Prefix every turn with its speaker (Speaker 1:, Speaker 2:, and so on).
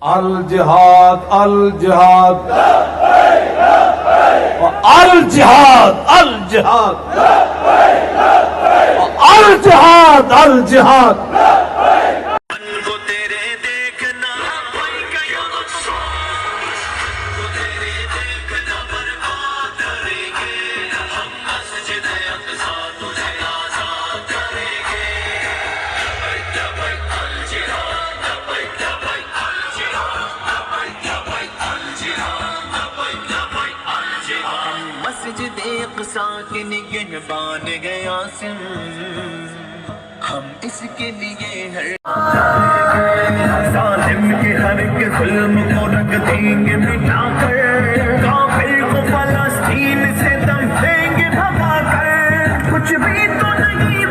Speaker 1: अल जिहाद अल जिहाद अल जिहाद अल जिहाद अल जिहाद अल जिहाद।
Speaker 2: के निगहबान गया सिम हम इसके लिए हर जालिम के हर के जुल्म को रख देंगे मिटा कर, काफिर को फलस्तीन से दम देंगे भगा कर। कुछ भी तो नहीं